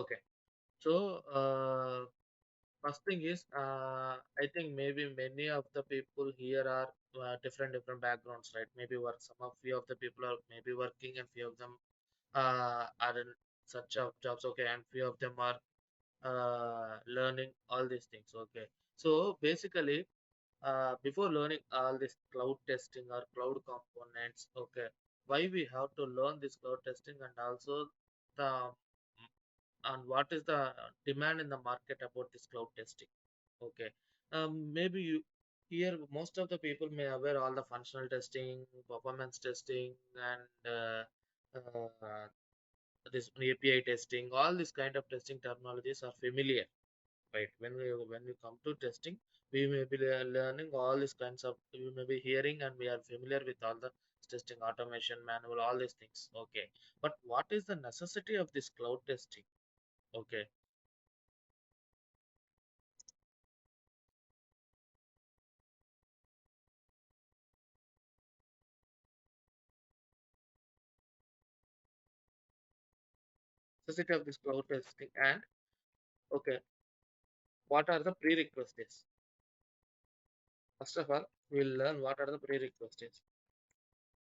Okay. So, first thing is, I think maybe many of the people here are different backgrounds, right? Maybe work some of few of the people are maybe working, and few of them are in such of jobs. Okay, and few of them are learning all these things. Okay, so basically, before learning all this cloud testing or cloud components, okay, why we have to learn this cloud testing, and also the and what is the demand in the market about this cloud testing. Okay, maybe you here most of the people may aware all the functional testing, performance testing, and this API testing, all this kind of testing terminologies are familiar, right? When we come to testing, we may be learning all these kinds of, we may be hearing, and we are familiar with all the testing automation manual, all these things. Okay, but what is the necessity of this cloud testing? Okay, necessity of this cloud testing, and okay, what are the prerequisites? First of all, we'll learn what are the prerequisites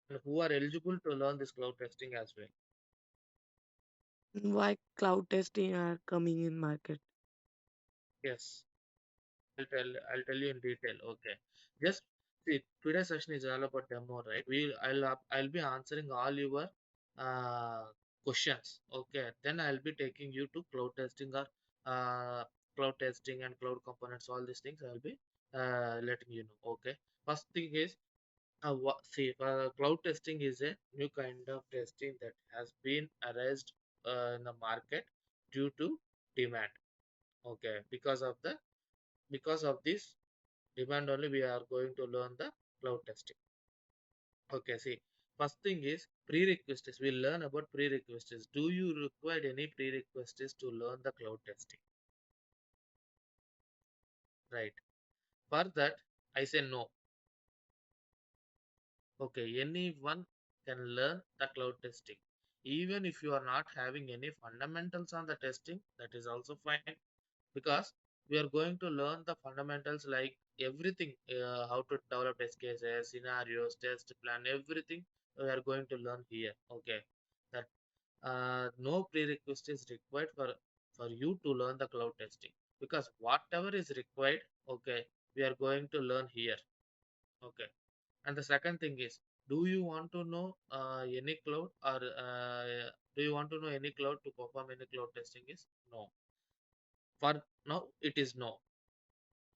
and who are eligible to learn this cloud testing as well. Why cloud testing are coming in market? Yes, I'll tell you in detail. Okay. Just see, today's session is all about demo, right? I'll be answering all your uh, questions. Okay. Then I'll be taking you to uh, cloud testing and cloud components, all these things I'll be letting you know. Okay. First thing is, cloud testing is a new kind of testing that has been raised in the market due to demand. Okay. Because of this demand only, we are going to learn the cloud testing. Okay, see, first thing is prerequisites. We'll learn about prerequisites. Do you require any prerequisites to learn the cloud testing? Right. For that, I say no. Okay, anyone can learn the cloud testing. Even if you are not having any fundamentals on the testing, that is also fine, because we are going to learn the fundamentals like everything, how to develop test cases, scenarios, test plan, everything we are going to learn here. Okay, that no prerequisite is required for you to learn the cloud testing, because whatever is required, okay, we are going to learn here. Okay, and the second thing is, do you want to know any cloud, or do you want to know any cloud to perform any cloud testing? Is no. For now, it is no.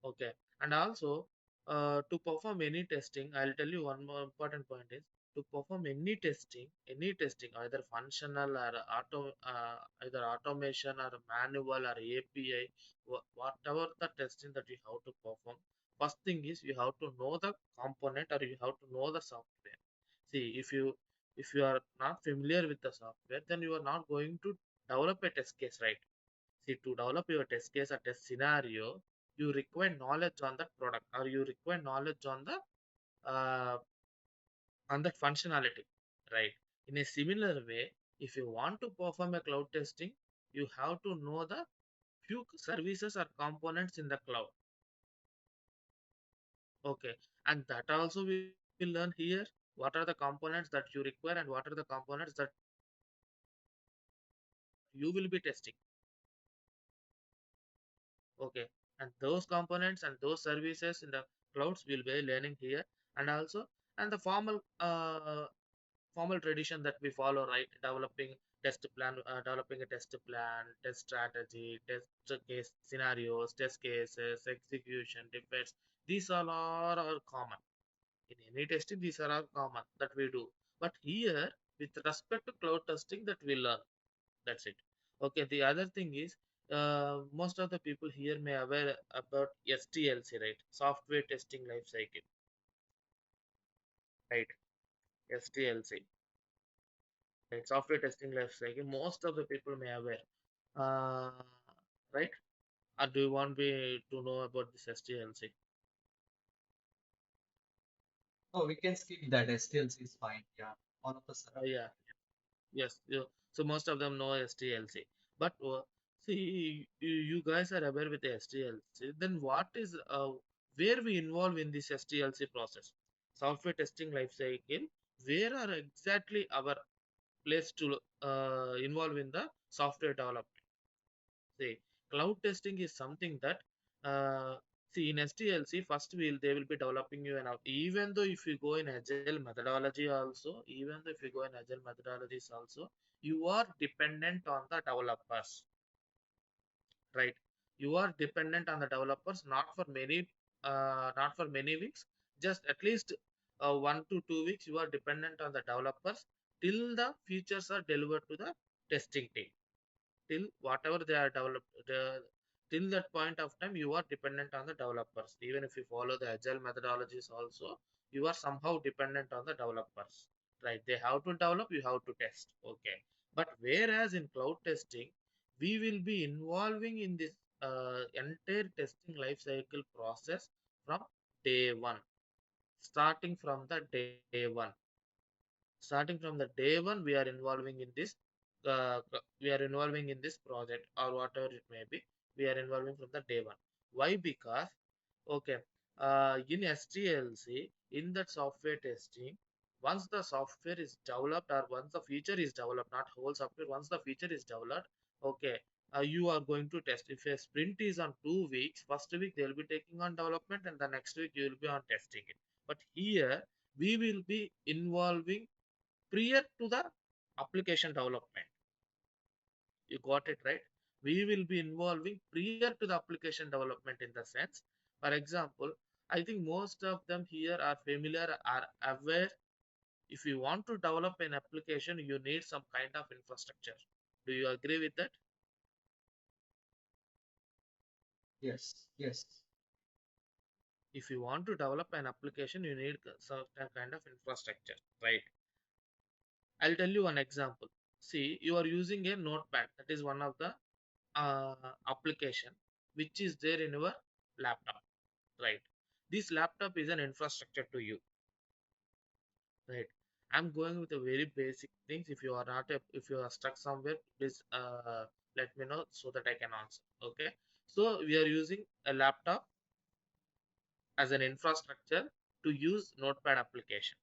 Okay. And also, to perform any testing, I'll tell you one more important point is, to perform any testing, either functional or either automation or manual or API, whatever the testing that you have to perform, first thing is you have to know the component, or you have to know the software. See, if you are not familiar with the software, then you are not going to develop a test case, right? See, to develop your test case or test scenario, you require knowledge on that product, or you require knowledge uh, on that functionality, right? In a similar way, if you want to perform a cloud testing, you have to know the few services or components in the cloud. Okay, and that also we will learn here. What are the components that you require, and what are the components that you will be testing? Okay, and those components and those services in the clouds will be learning here, and also, and the formal tradition that we follow, right? Developing a test plan, test strategy, test case scenarios, test cases, execution, defects. These all are common in any testing. These are all common that we do, but here, with respect to cloud testing, that we learn, that's it. Okay, the other thing is, most of the people here may aware about STLC, right? Software testing life cycle, right? STLC, right? Software testing life cycle. Most of the people may aware, uh, right? Or do you want me to know about this STLC? Oh, we can skip that. STLC is fine. Yeah. All of us. Yeah, yes. So most of them know STLC, but See, you guys are aware with the STLC. Then what is where we involve in this STLC process? Software testing life cycle. Where are exactly our place to involve in the software development? See, cloud testing is something that uh, see in STLC first will they will be developing you an out. Even though if you go in agile methodology also, even though if you go in agile methodologies also, you are dependent on the developers, right? You are dependent on the developers not for many weeks, just at least 1 to 2 weeks you are dependent on the developers till the features are delivered to the testing team, till whatever they are developed till that point of time you are dependent on the developers. Even if you follow the agile methodologies also, you are somehow dependent on the developers, right? They have to develop, you have to test, okay. But whereas in cloud testing we will be involving in this entire testing life cycle process from day one, starting from the day one. Starting from the day one we are involving in this we are involving in this project or whatever it may be. We are involving from the day one. Why? Because okay, in STLC, in that software testing, once the software is developed or once the feature is developed, not whole software, once the feature is developed, okay, you are going to test. If a sprint is on 2 weeks, first week they will be taking on development and the next week you will be on testing it. But here we will be involving prior to the application development. You got it right. We will be involving prior to the application development in the sense, for example, I think most of them here are familiar, are aware. If you want to develop an application you need some kind of infrastructure. Do you agree with that? Yes, yes, If you want to develop an application you need certain kind of infrastructure, right? I'll tell you one example. See, you are using a notepad, that is one of the application which is there in your laptop, right? This laptop is an infrastructure to you, right? I'm going with a very basic things. If you are not if you are stuck somewhere, please let me know so that I can answer, okay? So we are using a laptop as an infrastructure to use notepad application,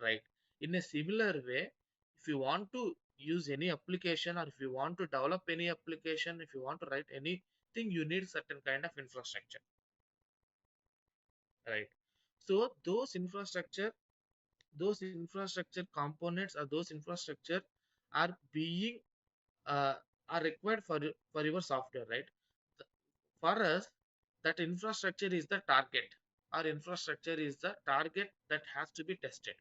right? In a similar way, if you want to use any application or if you want to develop any application, if you want to write anything, you need certain kind of infrastructure, right? So those infrastructure components or those infrastructure are being uh, are required for your software, right? For us, that infrastructure is the target. Our infrastructure is the target that has to be tested,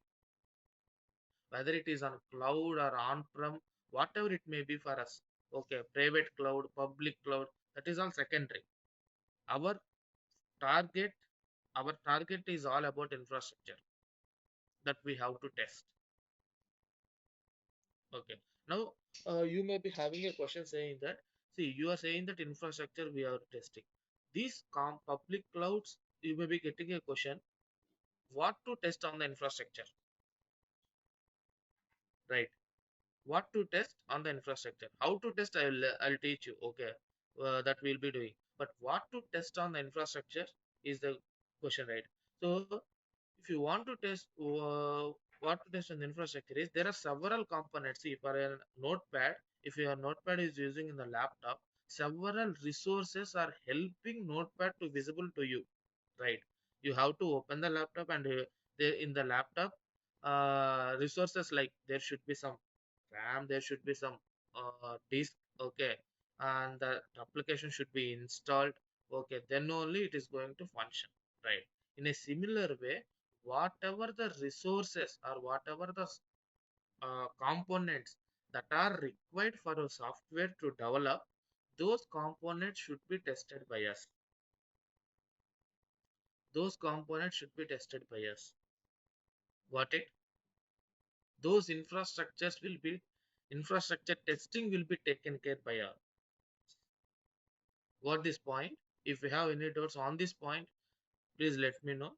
whether it is on cloud or on-prem, whatever it may be for us. Okay, private cloud, public cloud, that is all secondary. Our target, our target is all about infrastructure that we have to test. Okay. Now, you may be having a question saying that, see, you are saying that infrastructure we are testing. These public clouds, you may be getting a question, what to test on the infrastructure, right? What to test on the infrastructure, how to test, I'll teach you, okay. That we'll be doing, but what to test on the infrastructure is the question, right? So if you want to test what to test on the infrastructure is, there are several components. See, for a notepad, if your notepad is using in the laptop, several resources are helping notepad to visible to you, right? You have to open the laptop and in the laptop resources, like there should be some RAM, there should be some disk, okay, and the application should be installed, okay, then only it is going to function, right? In a similar way, whatever the resources or whatever the components that are required for a software to develop, those components should be tested by us. Those components should be tested by us. Got it? Those infrastructures will be infrastructure testing will be taken care by us. Got this point? If you have any doubts on this point, please let me know.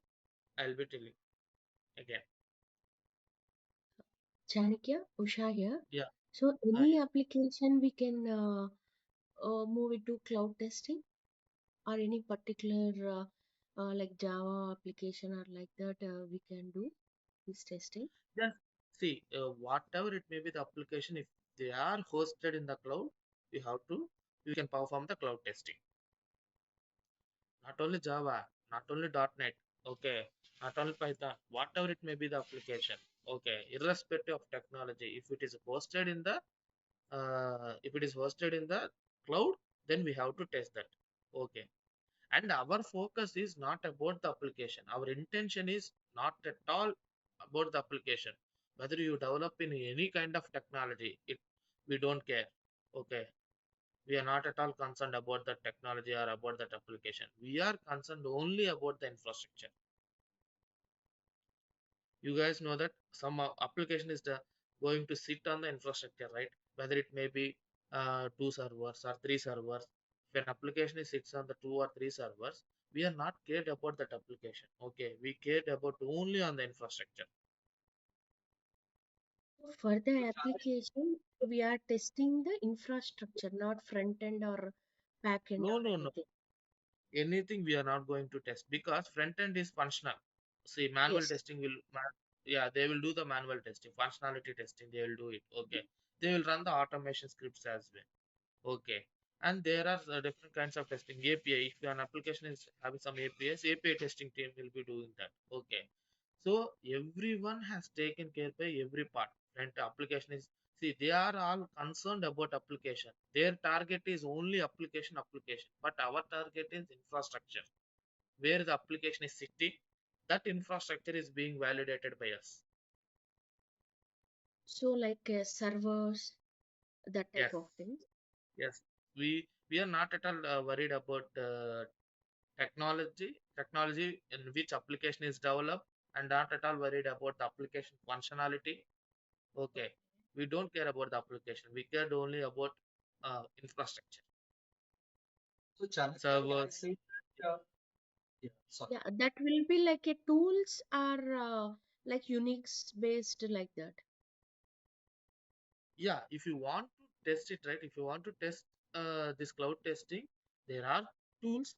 I'll be telling again. Chanakya, Usha here. Yeah. So Hi. any application we can move it to cloud testing or any particular like Java application or like that we can do this testing? Just see, whatever it may be the application, if they are hosted in the cloud, you can perform the cloud testing. Not only Java, not only .NET, okay, not only Python, whatever it may be the application, okay, irrespective of technology, if it is hosted in the cloud, then we have to test that, okay. And our focus is not about the application. Our intention is not at all about the application. Whether you develop in any kind of technology, we don't care, okay. We are not at all concerned about the technology or about that application. We are concerned only about the infrastructure. You guys know that some application is going to sit on the infrastructure, right? Whether it may be two servers or three servers. If an application is sits on the two or three servers, we are not cared about that application, okay. We cared about only on the infrastructure. So for the application, we are testing the infrastructure, not front end or back end No, or no, no, anything. anything we are not going to test because front end is functional. See, manual Yes. testing yeah, they will do the manual testing, functionality testing, they will do it, okay. They will run the automation scripts as well, okay. And there are different kinds of testing. API, if an application is having some APIs, API testing team will be doing that, okay. So everyone has taken care by every part. And application is, see, they are all concerned about application. Their target is only application, but our target is infrastructure. Where the application is sitting, that infrastructure is being validated by us. So like servers, that type Yes, of things. yes. We are not at all worried about technology in which application is developed, and not at all worried about the application functionality. Okay, we don't care about the application. We care only about infrastructure, So Chandra, can I servers. say that, yeah, sorry. Yeah, that will be like a tools are like Unix based like that. Yeah, if you want to test it, right? If you want to test this cloud testing, there are tools.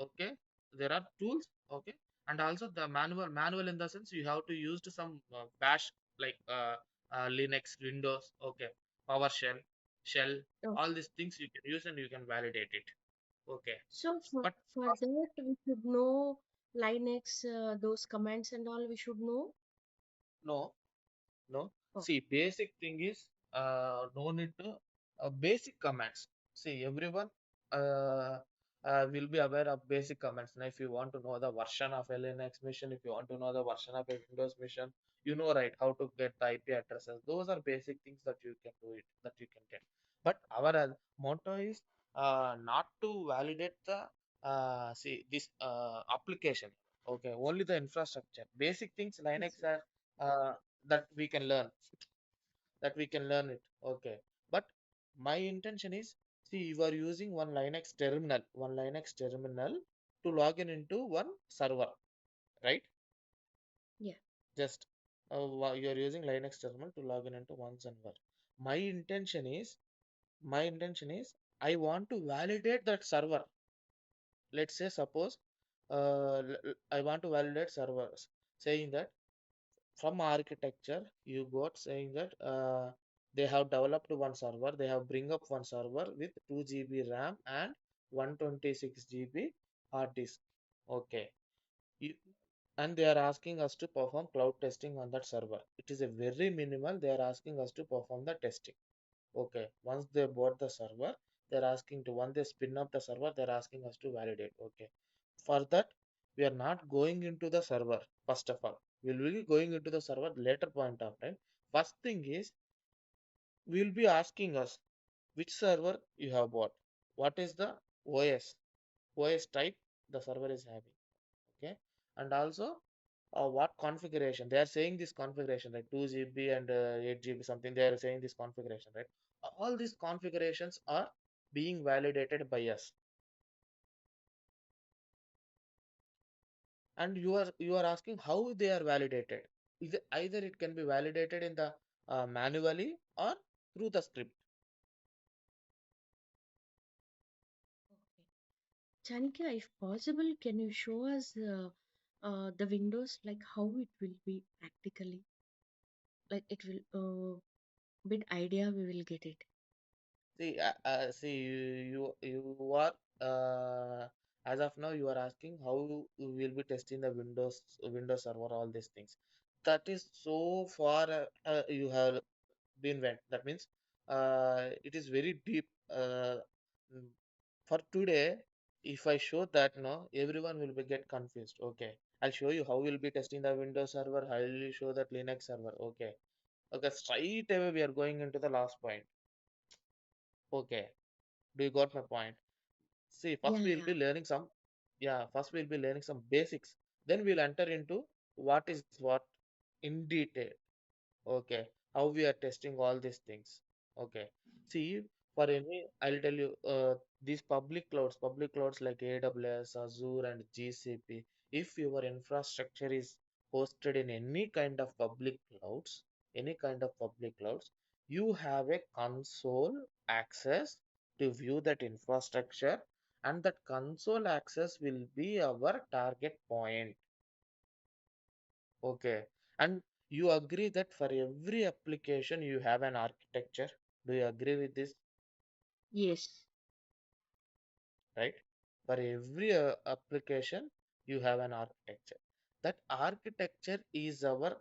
Okay, there are tools. Okay, and also the manual in the sense you have to use to some bash like Linux, Windows. Okay, PowerShell, shell. Oh, All these things you can use and you can validate it. Okay, so but for that we should know Linux, those commands and all we should know. no, no. Oh, See, basic thing is no need to basic commands. See, everyone uh, will be aware of basic commands. Now, if you want to know the version of a Linux machine, if you want to know the version of a Windows machine, you know, right, how to get the IP addresses. Those are basic things that you can do it, that you can get. But our motto is not to validate the see this application. Okay, only the infrastructure. Basic things Linux yes. are uh, that we can learn, it, okay. But my intention is, see, you are using one Linux terminal to log in into one server, right? Yeah. Just you are using Linux terminal to log in into one server. My intention is I want to validate that server. Let's say, suppose I want to validate servers, saying that from architecture you got saying that they have developed one server, they have bring up one server with 2 GB RAM and 126 GB hard disk, okay. You, and they are asking us to perform cloud testing on that server. It is a very minimal, they are asking us to perform the testing, okay. Once they bought the server, they're asking to, once they spin up the server, they're asking us to validate, okay. For that, we are not going into the server. First of all, we will be going into the server later point of time. First thing is, we will be asking us which server you have bought, what is the os type the server is having, okay. And also what configuration they are saying, this configuration like 2 GB and 8 GB something, they are saying this configuration, right? All these configurations are being validated by us. And you are asking how they are validated. Either it can be validated in the manually or through the script. Chanikya, if possible, can you show us the windows, like how it will be practically? Like it will, bit idea we will get it. See, you are as of now you are asking how you will be testing the Windows server, all these things. That is so far you have been went. That means it is very deep. Mm, for today, if I show that, no, everyone will be get confused. Okay, I'll show you how we'll be testing the Windows server. How will you show that Linux server? Okay, okay. Straight away we are going into the last point. Okay, do you got my point? See, Yeah, first we'll yeah. be learning some, yeah, first we'll be learning some basics. Then we'll enter into what is what in detail. Okay, how we are testing all these things. Okay, see, for any, I'll tell you, these public clouds like AWS, Azure, and GCP. If your infrastructure is hosted in any kind of any kind of public clouds, you have a console access to view that infrastructure, and that console access will be our target point. Okay. And you agree that for every application you have an architecture. Do you agree with this? Yes. Right? For every application you have an architecture. That architecture is our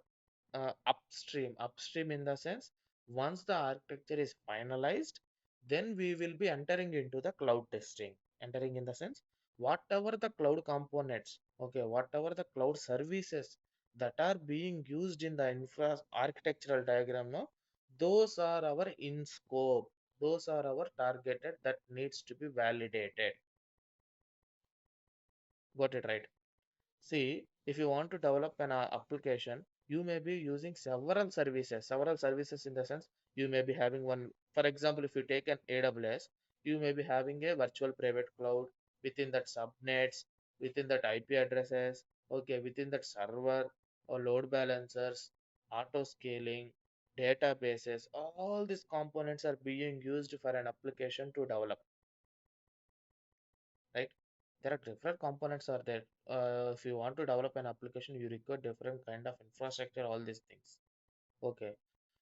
upstream in the sense, once the architecture is finalized, then we will be entering into the cloud testing. Entering in the sense, whatever the cloud components, okay, whatever the cloud services that are being used in the infra architectural diagram now, those are our in scope, those are our targeted, that needs to be validated. Got it right? See, if you want to develop an application, you may be using several services in the sense, you may be having one, for example, if you take an AWS, you may be having a virtual private cloud within that subnets, within that IP addresses, okay, within that server or load balancers, auto scaling, databases, all these components are being used for an application to develop, right? There are different components are there. If you want to develop an application, you require different kind of infrastructure, all these things. Okay,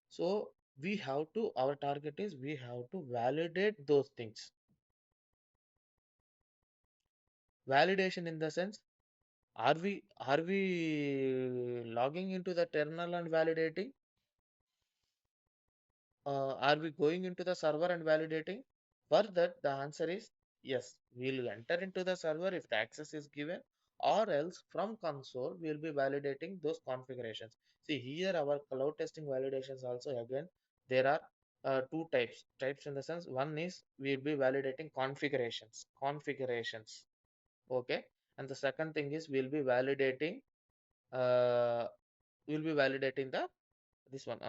so we have to, our target is we have to validate those things. Validation in the sense, are we logging into the terminal and validating? Are we going into the server and validating? For that, the answer is yes. We'll enter into the server if the access is given, or else from console we'll be validating those configurations. See here, our cloud testing validations also, again there are two types. Types in the sense, one is we'll be validating configurations. Okay, and the second thing is uh, we'll be validating the this one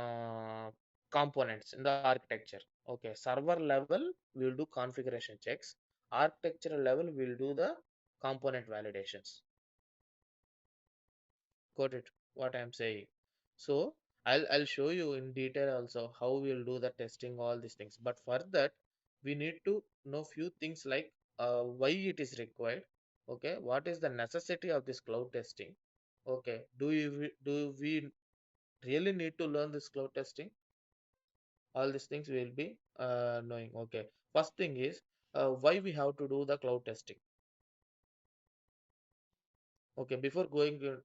components in the architecture. Okay, server level we'll do configuration checks, architectural level we'll do the component validations. Got it what I'm saying? So I'll show you in detail also how we'll do the testing, all these things, but for that we need to know few things like why it is required. Okay, what is the necessity of this cloud testing? Okay, do we really need to learn this cloud testing? All these things we will be knowing. Okay, first thing is why we have to do the cloud testing. Okay, before going to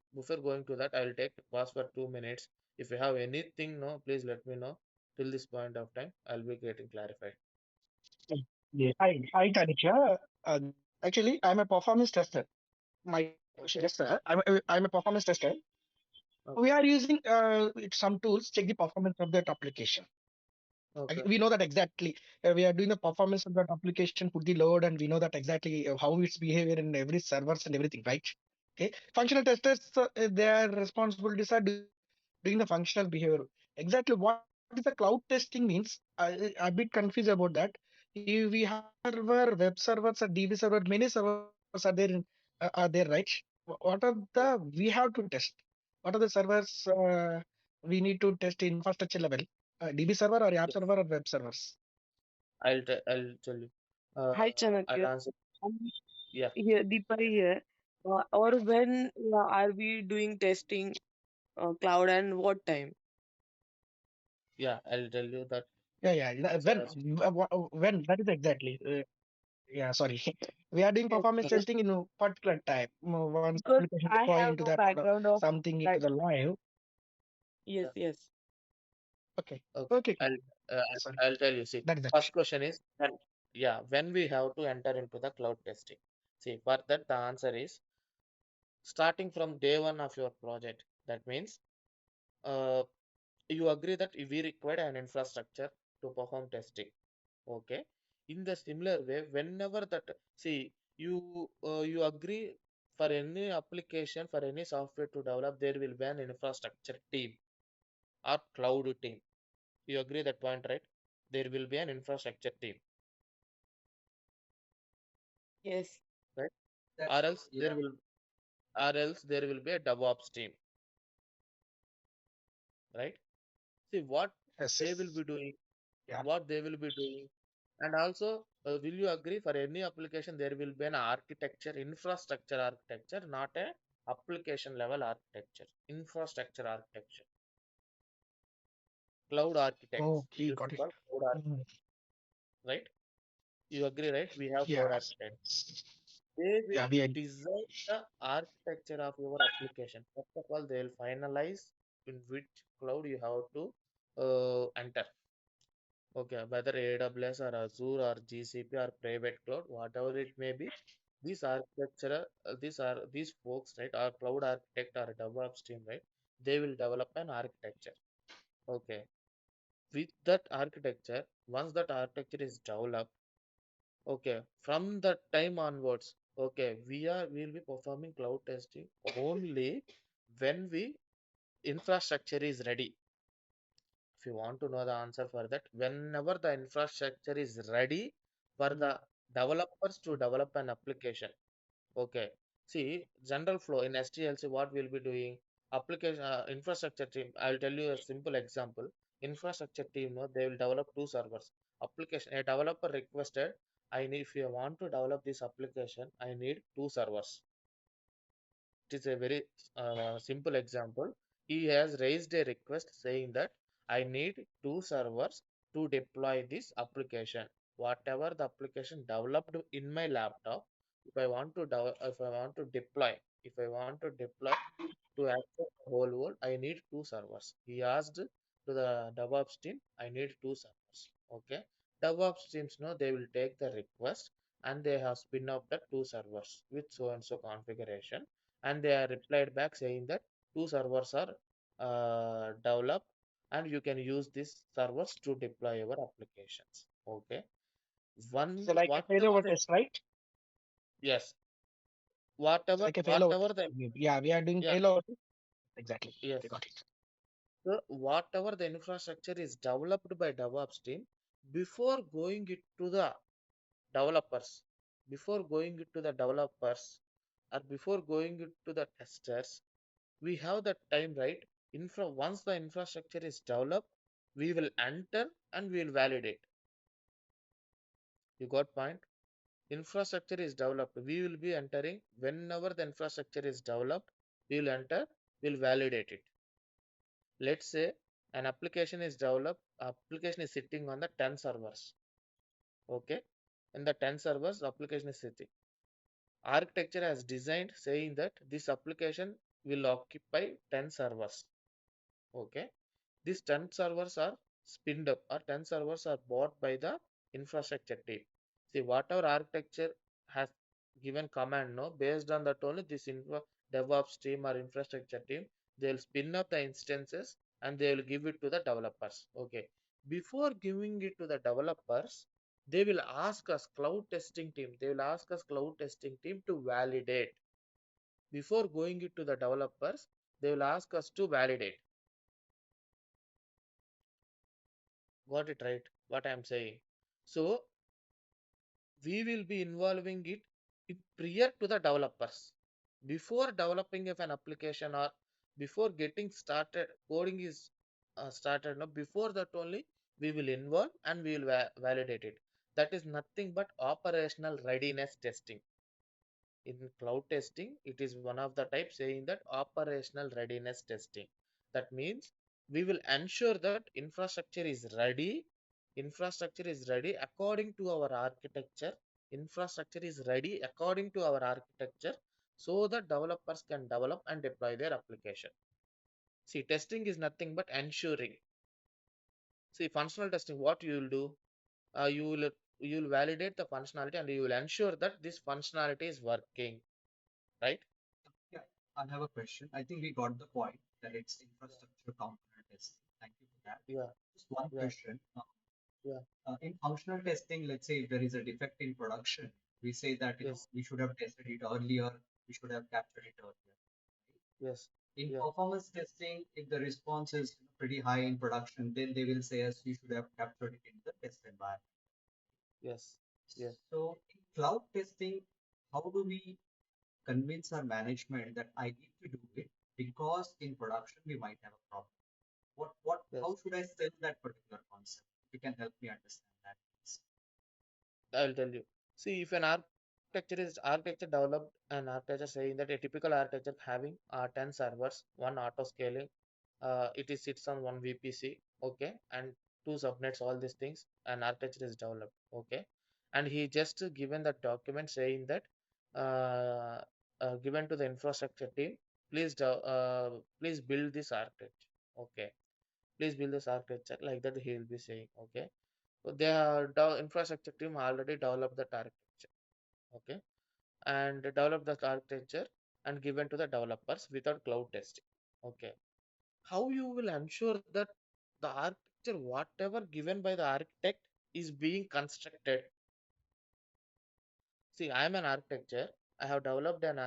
that, I'll take pause for 2 minutes. If you have anything, no, please let me know. Till this point of time, I'll be getting clarified. Yeah. Hi, Tanisha. Actually, I'm a performance tester. My Okay, tester. I'm a performance tester. We okay, are using some tools check the performance of that application. okay, We know that exactly. We are doing the performance of that application, put the load, and we know that exactly how its behavior in every servers and everything, right? Okay. Functional testers, their responsibilities are doing the functional behavior. Exactly what is the cloud testing means? I'm a bit confused about that. We have server, web servers, or DB server. Many servers are there. Are there, right? What are the we have to test? What are the servers we need to test in infrastructure level? DB server or app yes. server or web servers? I'll tell you. Hi, I'll Chanakya. answer. Yeah, here, Deepa here, or when are we doing testing cloud and what time? yeah, I'll tell you that. Yeah, yeah. Uh, When that is exactly. Yeah, sorry. We are doing Yes, performance yes. testing in a particular time. Once Because application I deploy have into no that background of something into that. the live. Yes, yeah, yes. Okay. okay. Okay, cool. Sorry. I'll tell you. See, That is the first question. question is, when, yeah, when we have to enter into the cloud testing. See, for that the answer is starting from day one of your project. That means, uh, you agree that we require an infrastructure to perform testing. Okay. In the similar way, whenever that, see, you agree for any application, for any software to develop, there will be an infrastructure team or cloud team. You agree that point, right? There will be an infrastructure team, Yes. right? That's Or true. else there Yeah. will, or else there will be a DevOps team, right? See what Yes. they will be doing, Yeah. what they will be doing, and also, will you agree for any application there will be an architecture, infrastructure architecture, not a application level architecture, infrastructure architecture, cloud architects. Okay, This got is it. called cloud Mm, architects, right? You agree, right? We have cloud yes. architects. They will Yeah, we are. design the architecture of your application. First of all, they will finalize in which cloud you have to enter. Okay, whether AWS or Azure or GCP or private cloud, whatever it may be, these architecture, these folks, right, or cloud architect or DevOps team, right? They will develop an architecture. Okay, with that architecture, once that architecture is developed, okay, from that time onwards, okay, we'll be performing cloud testing only when we infrastructure is ready. If you want to know the answer for that, whenever the infrastructure is ready for the developers to develop an application. Okay. See, general flow in STLC, what we'll be doing? Application infrastructure team. I'll tell you a simple example. Infrastructure team, no, they will develop two servers. Application. A developer requested, I need, if you want to develop this application, I need two servers. It is a very simple example. He has raised a request saying that I need two servers to deploy this application. Whatever the application developed in my laptop, if I want to deploy, if I want to deploy to access the whole world, I need two servers. He asked to the DevOps team, I need two servers. Okay. DevOps teams know they will take the request and they have spin up the two servers with so and so configuration, and they are replied back saying that two servers are developed and you can use these servers to deploy your applications. Okay. So One like a whatever failover the, test, right? yes, It's like a failover whatever test. the, Yeah, we are doing yeah, failover test. Exactly. yes. Okay, got it. So whatever the infrastructure is developed by DevOps team, before going it to the developers, before going it to the developers, or before going it to the testers, we have that time, right? Once the infrastructure is developed, we will enter and we will validate. You got point? Infrastructure is developed. We will be entering whenever the infrastructure is developed, we will enter, we'll validate it. Let's say an application is developed, application is sitting on the 10 servers. Okay. In the 10 servers, the application is sitting. Architecture has designed saying that this application will occupy 10 servers. Okay. These 10 servers are spinned up, or 10 servers are bought by the infrastructure team. See, whatever architecture has given command, no, based on that only this DevOps team or infrastructure team, they'll spin up the instances and they will give it to the developers. Okay. Before giving it to the developers, they will ask us cloud testing team, they will ask us cloud testing team to validate. Before going it to the developers, they will ask us to validate. Got it right? What I'm saying. So we will be involving it prior to the developers. Before developing of an application or before getting started, coding is started. No, before that only we will involve and we will validate it. That is nothing but operational readiness testing. In cloud testing, it is one of the types saying that operational readiness testing. That means we will ensure that infrastructure is ready according to our architecture, infrastructure is ready according to our architecture, so that developers can develop and deploy their application. See, testing is nothing but ensuring. See, functional testing, what you will do, you will validate the functionality and you will ensure that this functionality is working, right? Yeah, I have a question. I think we got the point that it's infrastructure component testing. Thank you for that. Yeah, Just one yeah, question. yeah, In functional testing, let's say if there is a defect in production, we say that yes, we should have tested it earlier, we should have captured it earlier. yes, In yeah, performance testing, if the response is pretty high in production, then they will say us you should have captured it in the test environment. yes, yeah, So in cloud testing, how do we convince our management that I need to do it because in production we might have a problem? How yes. should I sell that particular concept? If you can help me understand that, please. I'll tell you. See, if an architecture developed an architecture saying that a typical architecture having 10 servers, one auto scaling, it is sits on one VPC, okay, and two subnets, all these things, an architecture is developed, okay, and he just given that document saying that uh, given to the infrastructure team, please build this architecture, okay, please build this architecture like that he will be saying, okay. So infrastructure team already developed that architecture, okay, and developed the architecture and given to the developers without cloud testing, okay. How you will ensure that the architecture, whatever given by the architect, is being constructed? See, I am an architecture. I have developed an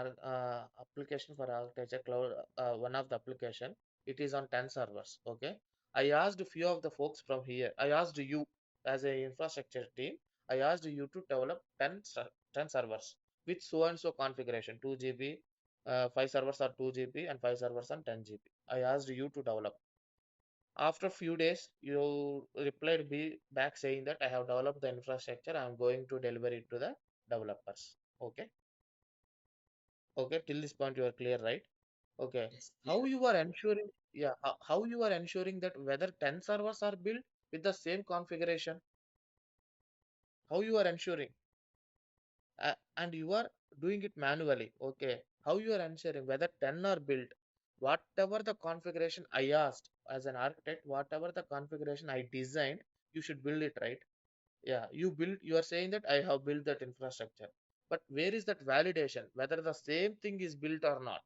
application for architecture cloud. One of the application, it is on 10 servers. Okay. I asked a few of the folks from here. I asked you as a infrastructure team. I asked you to develop 10 servers with so and so configuration, 2 GB, 5 servers are 2 GB and 5 servers are 10 GB. I asked you to develop. After a few days, you replied me back saying that I have developed the infrastructure. I am going to deliver it to the developers. Okay. Okay. Till this point, you are clear, right? Okay. Yes, How clear. you are ensuring, yeah, how you are ensuring that whether 10 servers are built with the same configuration? How you are ensuring? And you are doing it manually. Okay. How you are ensuring whether 10 are built? Whatever the configuration I asked as an architect, whatever the configuration I designed, you should build it, right? Yeah, you are saying that I have built that infrastructure. But where is that validation? Whether the same thing is built or not?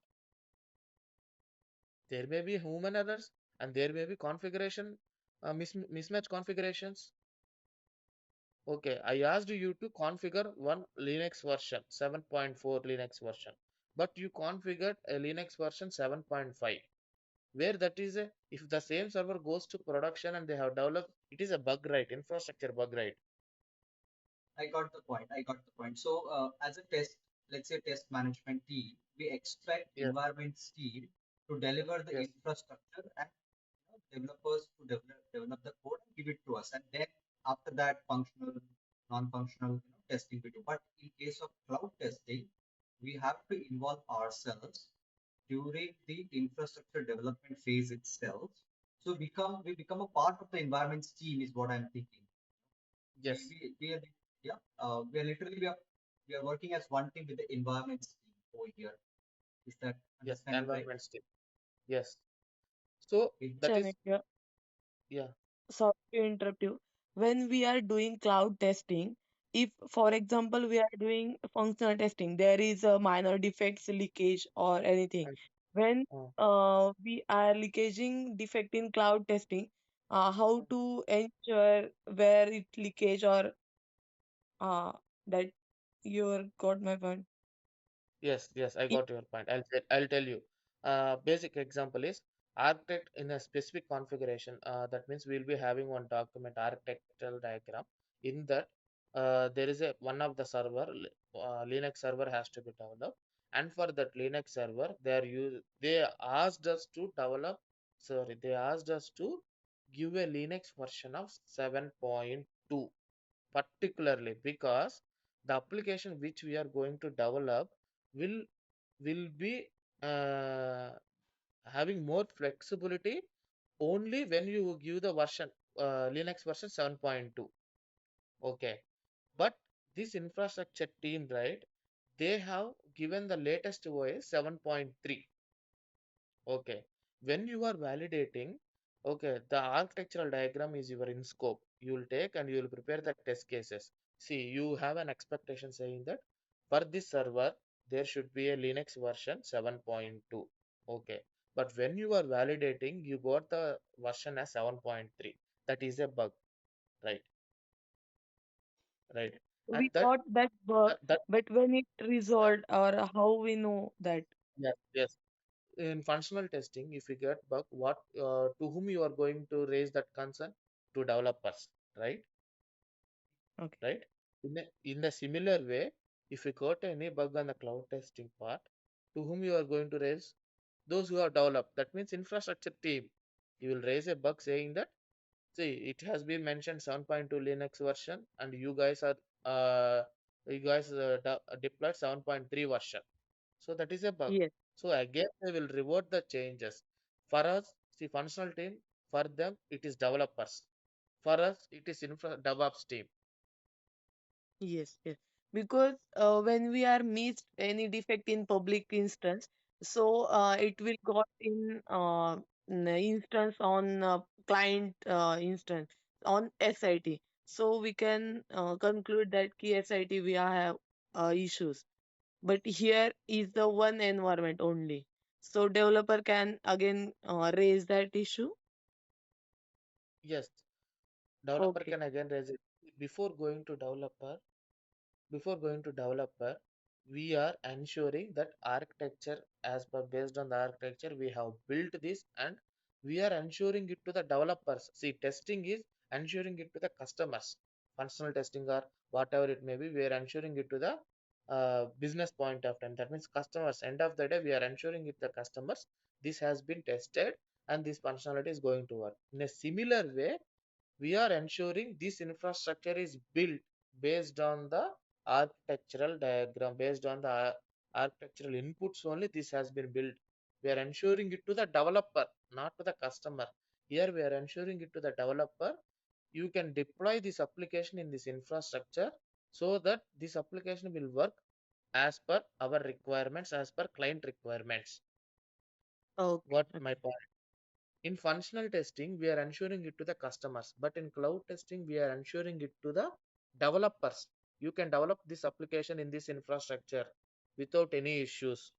There may be human errors and there may be configuration, mismatch configurations. Okay, I asked you to configure one Linux version, 7.4 Linux version, but you configured a Linux version 7.5. Where that is a, if the same server goes to production and they have developed, it is a bug, right? Infrastructure bug, right? I got the point. I got the point. So, as a test, let's say test management team, we expect Yes, environment team to deliver the yes, infrastructure and developers to develop the code and give it to us. And then after that, functional, non-functional testing we do. But in case of cloud testing, we have to involve ourselves during the infrastructure development phase itself. So we become a part of the environment team is what I'm thinking. yes. We are yeah we are literally we are working as one team with the environment team over here. Is that Yes, understanding right? environment state. Yes. So Okay. that is, Chanakya, yeah, sorry to interrupt you. When we are doing cloud testing, if, for example, we are doing functional testing, there is a minor defects, leakage, or anything. and, When uh, we are leakaging defect in cloud testing, how to ensure where it leakage or that you got my point. yes, yes, I If, got your point. I'll tell you. Basic example is architect in a specific configuration. That means we'll be having one document architectural diagram. In that, there is a one of the Linux server has to be developed, and for that Linux server, they asked us to develop. Sorry, they asked us to give a Linux version of 7.2, particularly because the application which we are going to develop, will will be uh, having more flexibility only when you give the version Linux version 7.2. Okay, but this infrastructure team, right? They have given the latest OS 7.3. Okay. When you are validating, okay, the architectural diagram is your in scope. You will take and you will prepare the test cases. See, you have an expectation saying that for this server, there should be a Linux version 7.2. Okay. But when you are validating, you got the version as 7.3. That is a bug, right? Right. And We got that bug, that but when it resolved, or how we know that? yes, yes. In functional testing, if you get bug, what to whom you are going to raise that concern? To developers, right? Okay. Right? In a similar way, if you got any bug on the cloud testing part, to whom you are going to raise? Those who have developed. That means infrastructure team. You will raise a bug saying that, see, it has been mentioned 7.2 Linux version, and uh, you guys deployed 7.3 version. So that is a bug. Yes. So again, they will revert the changes. For us, see, functional team, for them, it is developers. For us, it is infra DevOps team. Yes, yes. Because when we are missed any defect in public instance, so it will got in instance on client instance on SIT. So we can conclude that key SIT we have issues. But here is the one environment only. So developer can again raise that issue. Yes, developer Okay. can again raise it. Before going to developer, before going to developer, we are ensuring that architecture, as per based on the architecture, we have built this and we are ensuring it to the developers. See, testing is ensuring it to the customers. Functional testing or whatever it may be, we are ensuring it to the business point of time. That means customers. End of the day, we are ensuring it the customers. This has been tested and this functionality is going to work. In a similar way, we are ensuring this infrastructure is built based on the architectural diagram, based on the architectural inputs only. This has been built. We are ensuring it to the developer, not to the customer. Here we are ensuring it to the developer. You can deploy this application in this infrastructure so that this application will work as per our requirements, as per client requirements. Okay. What my Okay. point? In functional testing, we are ensuring it to the customers, but in cloud testing, we are ensuring it to the developers. You can develop this application in this infrastructure without any issues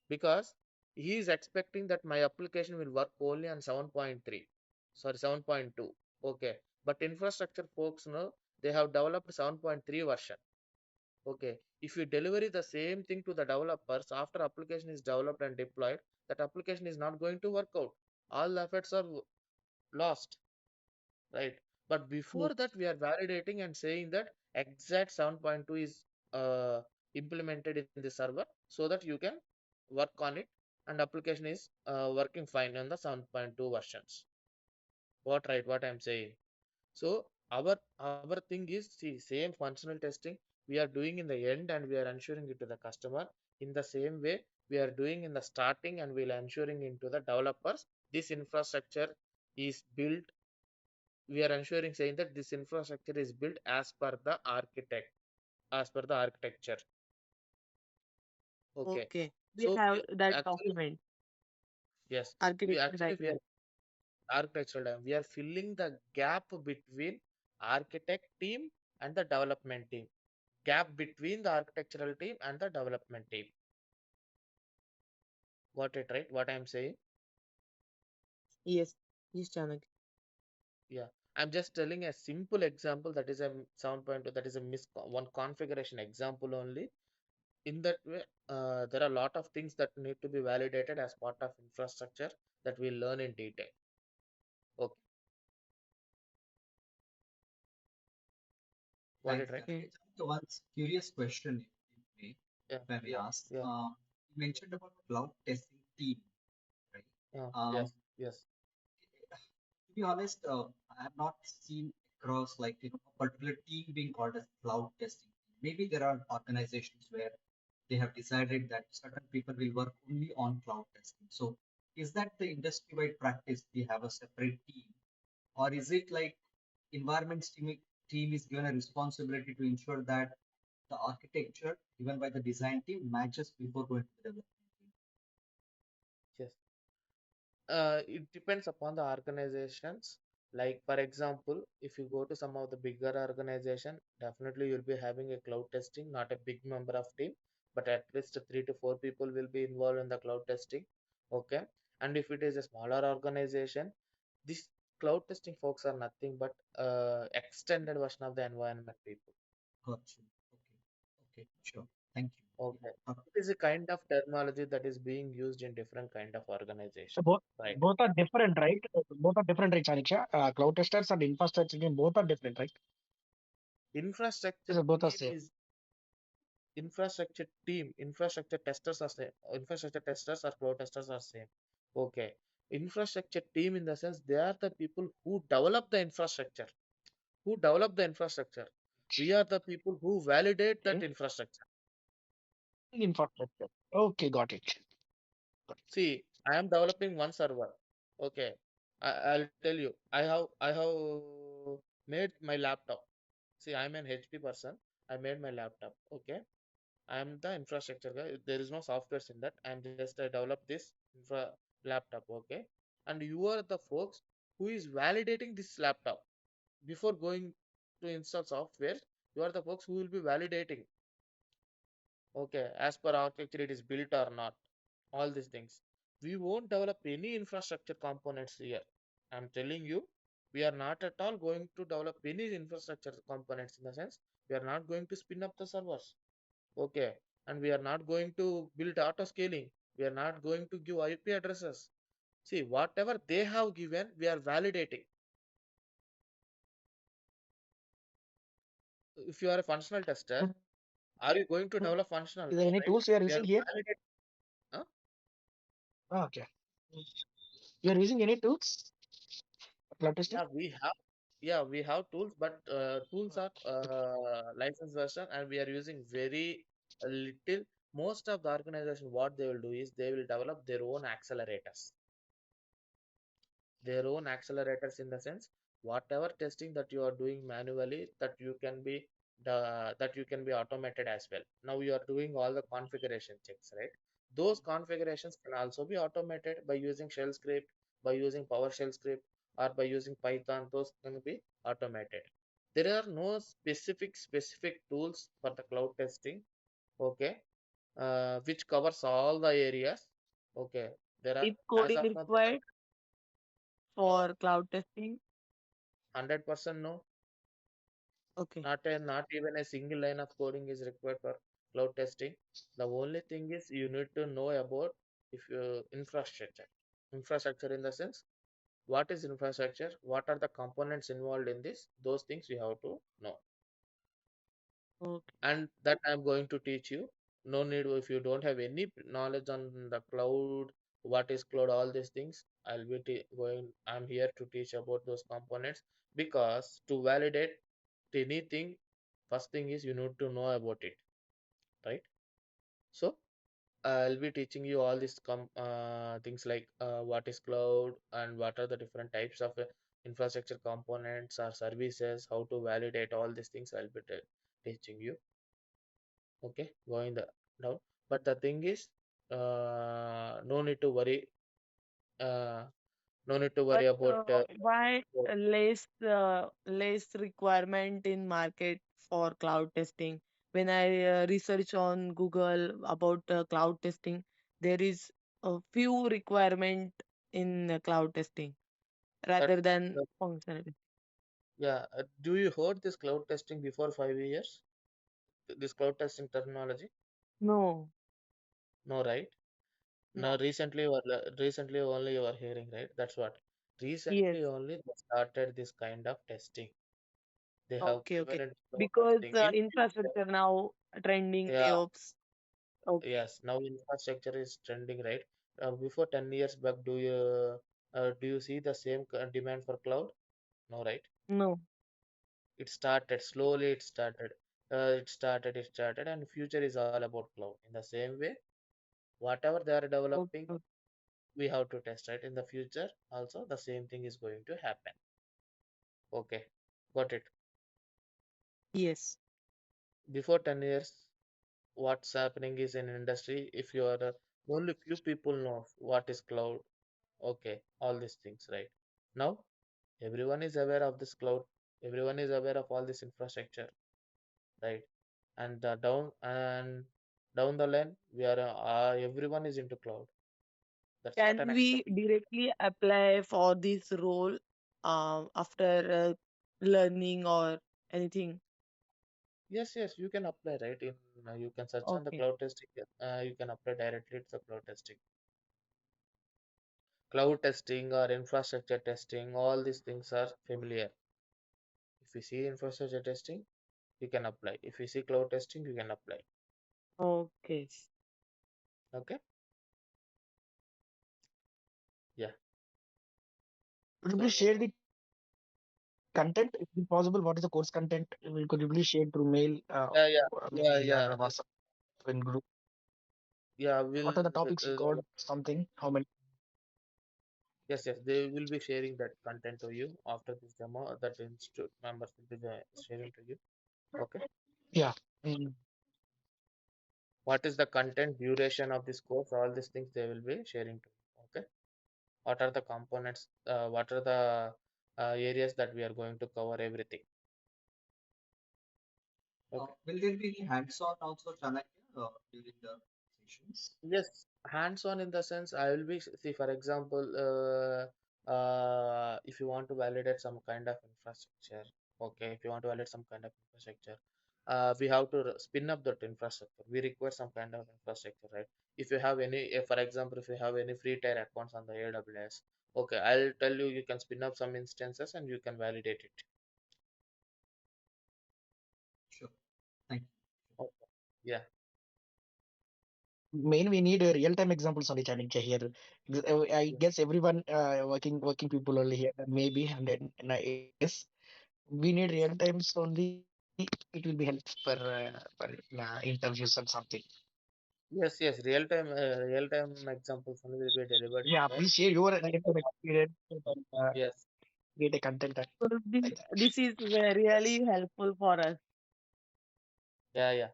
because he is expecting that my application will work only on 7.3, sorry, 7.2. Okay, but infrastructure folks know they have developed 7.3 version. Okay, if you deliver the same thing to the developers after application is developed and deployed, that application is not going to work out. All the efforts are lost, right? But before Yes. that, we are validating and saying that exact 7.2 is uh, implemented in the server so that you can work on it and application is working fine on the 7.2 versions. What right? What I'm saying. So our thing is, see, same functional testing we are doing in the end and we are ensuring it to the customer. In the same way, we are doing in the starting and we are ensuring into the developers. This infrastructure is built, we are ensuring saying that this infrastructure is built as per the architect, as per the architecture. Okay. Okay. We So have that actually, document, yes, we architecture actually we are diagram. architectural time. We are filling the gap between architect team and the development team. Gap between the architectural team and the development team. Got it right? What I'm saying? Yes. Yes, Chanakya. Yeah. I'm just telling a simple example that is a 7.2, that is a one configuration example only. In that way, there are a lot of things that need to be validated as part of infrastructure that we learn in detail. Okay, got Thanks, it right? Okay. Janaki. So one curious question, Yeah, if I may yeah, ask. yeah, You mentioned about cloud testing team, right? yeah, Um, yes, yes, to be honest, I have not seen across like a particular team being called as cloud testing. Maybe there are organizations where they have decided that certain people will work only on cloud testing. So is that the industry-wide practice? They have a separate team, or is it like team is given a responsibility to ensure that the architecture given by the design team matches before going to the development team? Yes. It depends upon the organizations. Like for example, if you go to some of the bigger organization, definitely you'll be having a cloud testing, not a big number of team, but at least 3 to 4 people will be involved in the cloud testing. Okay. And if it is a smaller organization, this cloud testing folks are nothing but extended version of the environment people. Got you. Okay. Okay. Sure. Thank you. Okay. Yeah. It is a kind of terminology that is being used in different kind of organization. So both Right. both are different, right? Both are different, right, Chanikya? Cloud testers and infrastructure team both are different, right? Infrastructure So both are team same. is infrastructure testers are same, infrastructure testers or cloud testers are same. Okay, infrastructure team in the sense they are the people who develop the infrastructure. We are the people who validate that Okay. infrastructure. Infrastructure. Okay, got it. Got it. See, I am developing one server. Okay, I'll tell you, I have made my laptop. See, I'm an HP person. I made my laptop. Okay, I'm the infrastructure guy. There is no softwares in that. I'm just I develop this infra laptop, okay? And you are the folks who is validating this laptop before going to install software. You are the folks who will be validating, okay, as per architecture it is built or not. All these things. We won't develop any infrastructure components here. I'm telling you, we are not at all going to develop any infrastructure components in the sense we are not going to spin up the servers. Okay. And we are not going to build auto scaling. We are not going to give IP addresses. See, whatever they have given, we are validating. If you are a functional tester, Mm, are you going to develop functional? Is No, there any right? tools you are We are using here? validating. Huh? Ah, okay. Mm. You are using any tools for cloud testing? Yeah, we have. Yeah, we have tools, but tools are Okay. licensed version, and we are using very little. Most of the organization, what they will do is they will develop their own accelerators in the sense whatever testing that you are doing manually that you can be automated as well. Now you are doing all the configuration checks, right? Those configurations can also be automated by using shell script, by using PowerShell script, or by using Python. Those can be automated. There are no specific tools for the cloud testing, okay, which covers all the areas. Okay, there are, If as coding of now, there required are no. for cloud testing. 100% no. Okay. Not even a single line of coding is required for cloud testing. The only thing is you need to know about if you infrastructure in the sense what is infrastructure, what are the components involved in this, those things you have to know, Okay. and that I'm going to teach you. No need, if you don't have any knowledge on the cloud, what is cloud, all these things, I'm here to teach about those components, because to validate anything, first thing is you need to know about it, right? So I'll be teaching you all these things like what is cloud and what are the different types of infrastructure components or services, how to validate all these things. I'll be teaching you. Okay, going the down. But the thing is, no need to worry. Uh, no need to worry But about. why less requirement in market for cloud testing? When I research on Google about cloud testing, there is a few requirement in cloud testing That, rather than that functionality. yeah. Do you heard this cloud testing before 5 years? This cloud testing terminology? No, No, right? No, no. recently only you are hearing, right? That's what. Yes. Recently only they started this kind of testing. They have Okay, given okay. it cloud Because testing in future. infrastructure now trending Yeah, DevOps. Okay. yes. Now infrastructure is trending, right? Before 10 years back, do you see the same demand for cloud? No, right? No. It started slowly. It started. It started, and future is all about cloud. In the same way, whatever they are developing, Okay. we have to test, right? In the future also the same thing is going to happen. Okay, got it. Yes. Before 10 years, what's happening is in industry, if you are only few people know what is cloud. Okay, all these things, right? Now everyone is aware of this cloud, everyone is aware of all this infrastructure, right? And down the line, we are everyone is into cloud. That's what Can I'm we expecting. directly apply for this role after learning or anything? Yes, yes, you can apply, right? You can search on the Okay. cloud testing. You can apply directly to the cloud testing. Cloud testing or infrastructure testing, all these things are familiar. If you see infrastructure testing, you can apply. If you see cloud testing, you can apply. Okay. Okay? Yeah. Could you So please share the content, if it's possible? What is the course content? Could you please share through mail, yeah, yeah, mail or yeah, WhatsApp yeah, in group? yeah. What are the topics you covered? Something? How many? Yes, yes. They will be sharing that content to you after this demo. That institute members will be sharing to you. Okay. Yeah. Mm. What is the content duration of this course? All these things they will be sharing to you. Okay. What are the components? What are the areas that we are going to cover? Everything. Okay. Will there be any hands-on also, Chanakya, during the sessions? Yes, hands-on in the sense I will be, see, for example, if you want to validate some kind of infrastructure, okay, if you want to validate some kind of infrastructure, we have to spin up that infrastructure. We require some kind of infrastructure, right? If you have any, for example, if you have any free tier accounts on the AWS, okay, I'll tell you, you can spin up some instances and you can validate it. Sure. Thank you. Okay. Yeah. Main, we need real-time examples only, Chanakya here. I Yes. guess everyone working people only here, maybe, and I guess we need real times only. It will be help for interviews and something. Yes, yes, real time examples only will be delivered Yeah, here. please share your real-time experience and Yes. create a content So like that. this is really helpful for us. Yeah, yeah.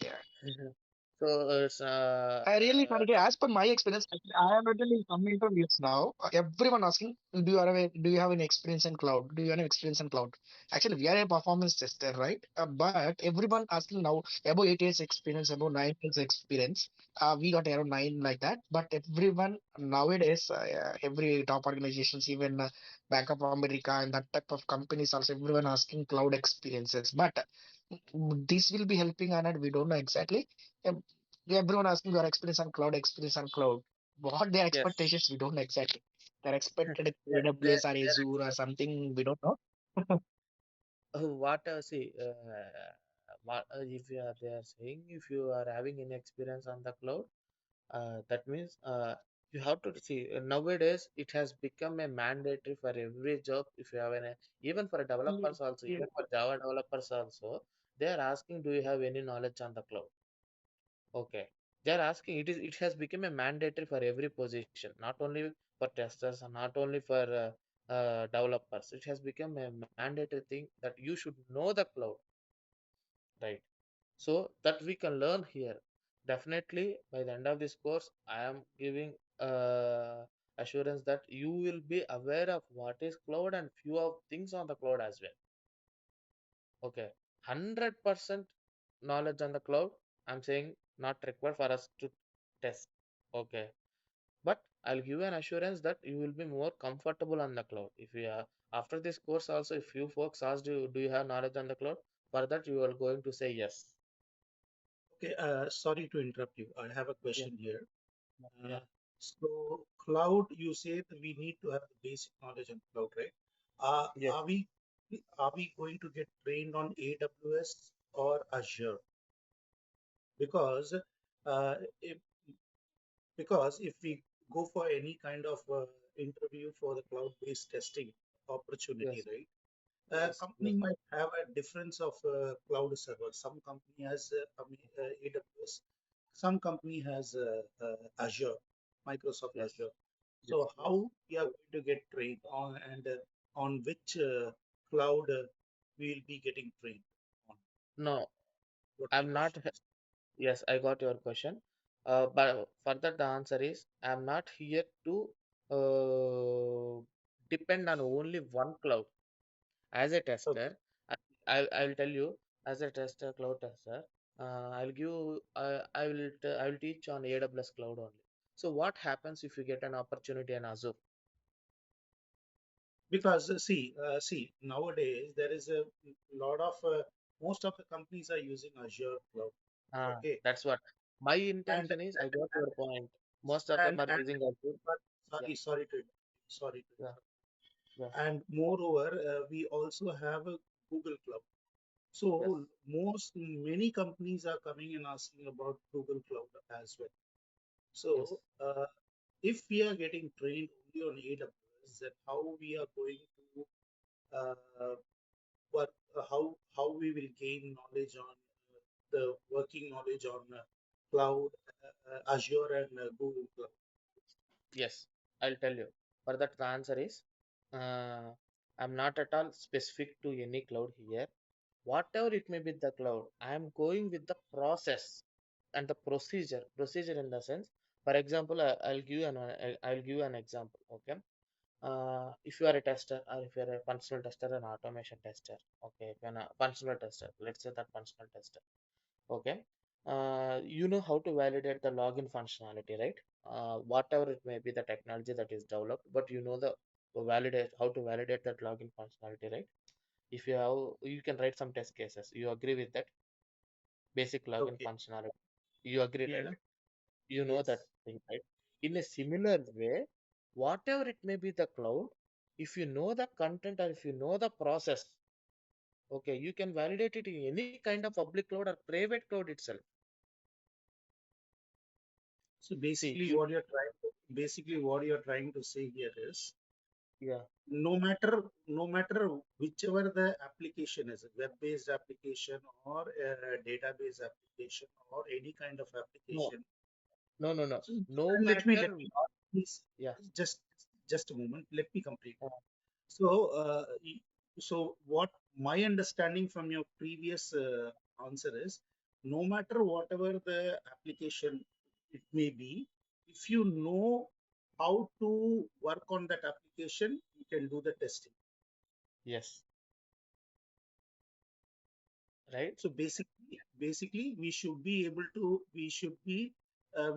Yeah. So it's I really try to, as per my experience, I am written in some interviews now. Everyone asking, do you have any experience in cloud? Do you have any experience in cloud? Actually, we are a performance tester, right? But everyone asking now about 8 years experience, about 9 years experience. We got around nine like that. But everyone nowadays, every top organizations, even Bank of America and that type of companies, also everyone asking cloud experiences. But this will be helping or not, we don't know exactly. Um, Everyone asking your experience on cloud. What their yes. expectations, we don't know exactly. They're expected They're AWS or Azure or something, we don't know. what see what if you are they are saying if you are having any experience on the cloud, that means you have to see nowadays it has become a mandatory for every job. If you have any, even for Yes, developers also, yes. even for Java developers also, they are asking, do you have any knowledge on the cloud? Okay. They are asking, it has become a mandatory for every position, not only for testers and not only for developers. It has become a mandatory thing that you should know the cloud, right? So that we can learn here. Definitely by the end of this course, I am giving assurance that you will be aware of what is cloud and few of things on the cloud as well. Okay. 100% knowledge on the cloud, I'm saying not required for us to test. Okay. But I'll give you an assurance that you will be more comfortable on the cloud. If you are after this course also, if you folks asked you, do you have knowledge on the cloud? For that you are going to say yes. Okay, sorry to interrupt you. I have a Yeah, question here. yeah, Uh, so cloud, you say that we need to have the basic knowledge on cloud, right? yes, Are we going to get trained on AWS or Azure? Because uh, if if we go for any kind of interview for the cloud-based testing opportunity, yes, right? A Yes, company yes, might have a difference of cloud server. Some company has AWS. Some company has Azure, Microsoft yes, Azure. yes, So yes. how we are going to get trained on, and on which cloud we will be getting trained on? No, What my I'm not. question is. Yes, I got your question. But further, the answer is I'm not here to depend on only one cloud. As a Okay. tester, I, I'll tell you, as a tester, cloud tester, I'll give, I will teach on AWS cloud only. So what happens if you get an opportunity in Azure? Because see, nowadays there is a lot of most of the companies are using Azure cloud. Okay, That's what my and intention is. I got your point. Most of them are and using Azure. but Yeah, sorry to yeah, interrupt. yes, And moreover, we also have a Google Cloud. yes, So many companies are coming and asking about Google Cloud as well. yes, So if we are getting trained only on AWS, then how we are going to uh, work, how we will gain knowledge on the working knowledge on cloud, Azure and Google Cloud. yes. I'll tell you. For that, the answer is uh, I'm not at all specific to any cloud here. Whatever it may be the cloud, I am going with the process and the procedure in the sense, for example, I'll give you an example. Okay, if you are a tester, or if you are a functional tester and automation tester, okay, when a functional tester, let's say that functional tester, okay, you know how to validate the login functionality, right? Whatever it may be the technology that is developed, but you know the validate how to validate that login functionality, right? If you have, you can write some test cases. You agree with that basic login Okay. functionality? You agree, right? Yeah. You know that Yes. thing, right? In a similar way, whatever it may be the cloud, if you know the content or if you know the process, okay, you can validate it in any kind of public cloud or private cloud itself. So See, you, basically what you're trying to say here is yeah, no matter whichever the application is, a web-based application or a database application or any kind of no, application. no. So No let matter me what, please yeah, just just a moment. Let me complete. uh, So, so what my understanding from your previous answer is, no matter whatever the application it may be, if you know how to work on that application, you can do the testing. yes, right? So basically, we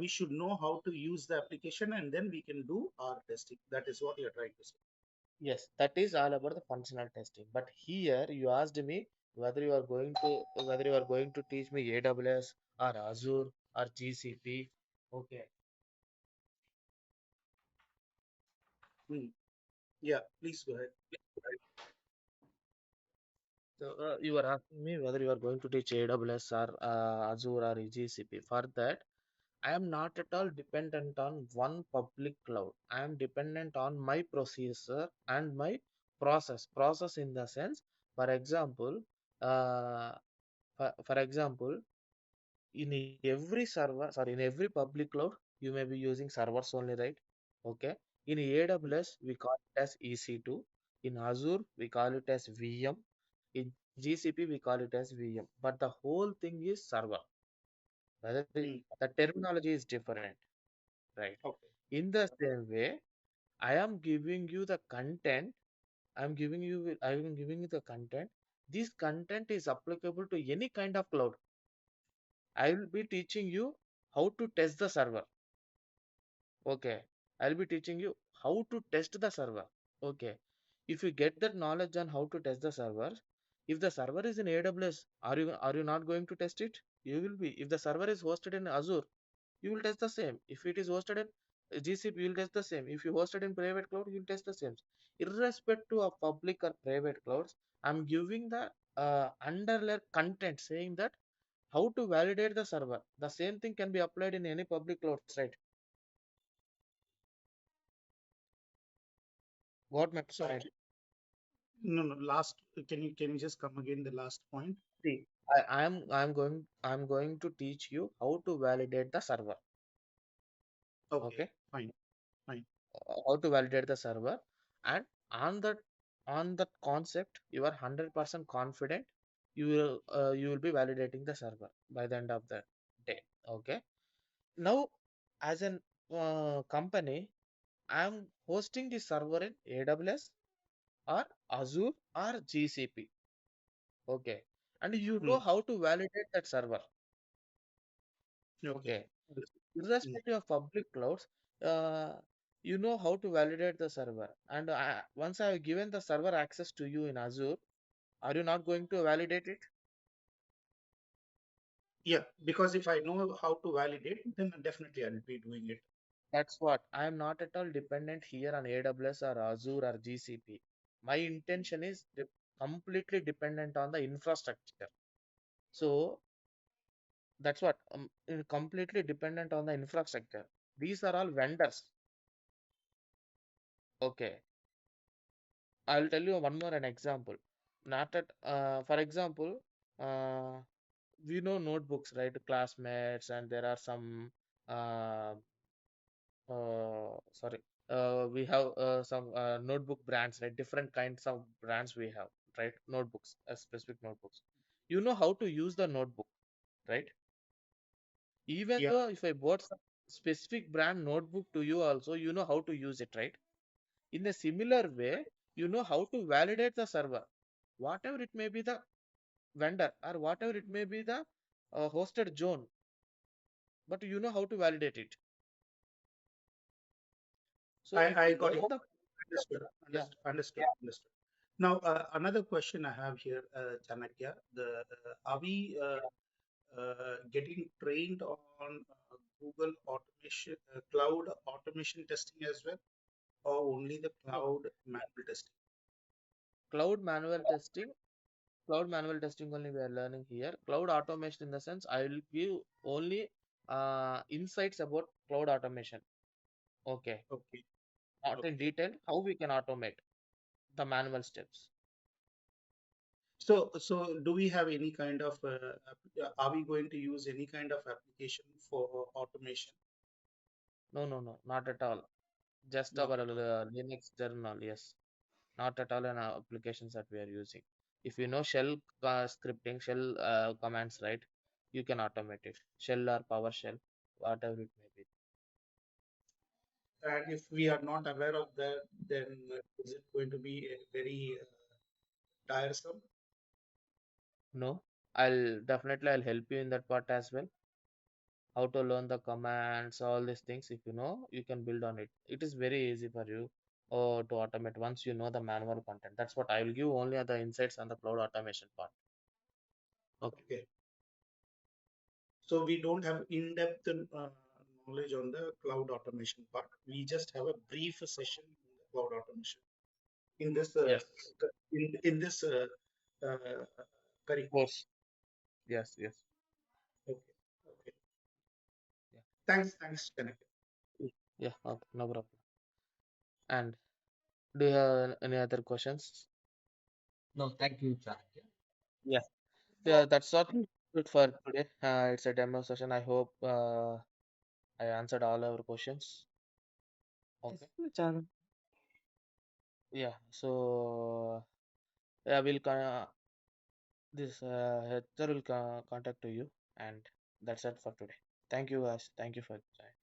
should know how to use the application, and then we can do our testing. That is what you're trying to say. Yes, that is all about the functional testing. But here you asked me whether you are going to teach me AWS or Azure or GCP. Okay. Hmm. Yeah, please go ahead. So you are asking me whether you are going to teach AWS or Azure or GCP. For that, I am not at all dependent on one public cloud. I am dependent on my processor and my process. Process in the sense, for example, uh, for example, in every server, sorry, in every public cloud, you may be using servers only, right? Okay. In AWS, we call it as EC2. In Azure, we call it as VM. In GCP, we call it as VM. But the whole thing is server. Hmm. The terminology is different, right? Okay. In the same way, I am giving you the content. I am giving you the content. This content is applicable to any kind of cloud. I will be teaching you how to test the server. Okay. I'll be teaching you how to test the server. Okay. If you get that knowledge on how to test the server, if the server is in AWS, are you not going to test it? You will be. If the server is hosted in Azure, you will test the same. If it is hosted in GCP, you will test the same. If you hosted in private cloud, you will test the same. Irrespective of public or private clouds, I'm giving the underlayer content saying that how to validate the server. The same thing can be applied in any public clouds, right? Got my So point? No, no. Last, can you just come again the last point? See, I'm going to teach you how to validate the server. Okay, Okay, fine, fine. how to validate the server, and on that on that concept, you are 100% confident you will be validating the server by the end of the day. Okay. Now, as an company, I'm hosting the server in AWS or Azure or GCP. Okay. And you Mm, know how to validate that server. okay. Okay. Understood. Mm. Irrespective of public clouds, uh, you know how to validate the server. And once I have given the server access to you in Azure, are you not going to validate it? Yeah, because if I know how to validate, then definitely I'll be doing it. That's what. I am not at all dependent here on AWS or Azure or GCP. My intention is completely dependent on the infrastructure. So that's what completely dependent on the infrastructure. These are all vendors. Okay, I'll tell you one more an example. Not at for example, uh, we know notebooks, right? Classmates, and there are some uh, sorry, we have some notebook brands, right? Different kinds of brands we have, right? Notebooks, specific notebooks. You know how to use the notebook, right? Even Yeah, though if I bought some specific brand notebook to you also, you know how to use it, right? In a similar way, you know how to validate the server, whatever it may be the vendor or whatever it may be the hosted zone, but you know how to validate it. So if I you got it. learn the Understood. yeah, Understood. Understood. Understood. Now, another question I have here, Chanakya. Are we getting trained on Google automation, cloud automation testing as well, or only the no, cloud manual testing? cloud manual testing, cloud manual testing only we are learning here. Cloud automation in the sense I will give only insights about cloud automation. Okay, Okay. not in Okay. detail how we can automate the manual steps. So do we have any kind of, are we going to use any kind of application for automation? No, no, no, not at all. Just Not our at all. Linux kernel, yes. Not at all in our applications that we are using. If you know shell scripting, shell commands, right? You can automate it. Shell or PowerShell, whatever it may be. And if we are not aware of that, then is it going to be very tiresome? No, I'll help you in that part as well. How to learn the commands, all these things. If you know, you can build on it. It is very easy for you to automate once you know the manual content. That's what I will give only the insights on the cloud automation part. Okay. Okay. So we don't have in-depth knowledge on the cloud automation part. We just have a brief session in the cloud automation in this Yes. in this uh, curriculum. Course. Yes. Yes. Okay. Okay. Yeah. Thanks, Kanak. Yeah. Okay. No problem. And do you have any other questions? No, thank you, Chanakya. Yeah. Yeah, that's all good for today. It's a demo session. I hope I answered all our questions. Yes, Okay. Chanu. Yeah. So yeah, this Heather will contact to you, and that's it for today. Thank you guys. Thank you for your time.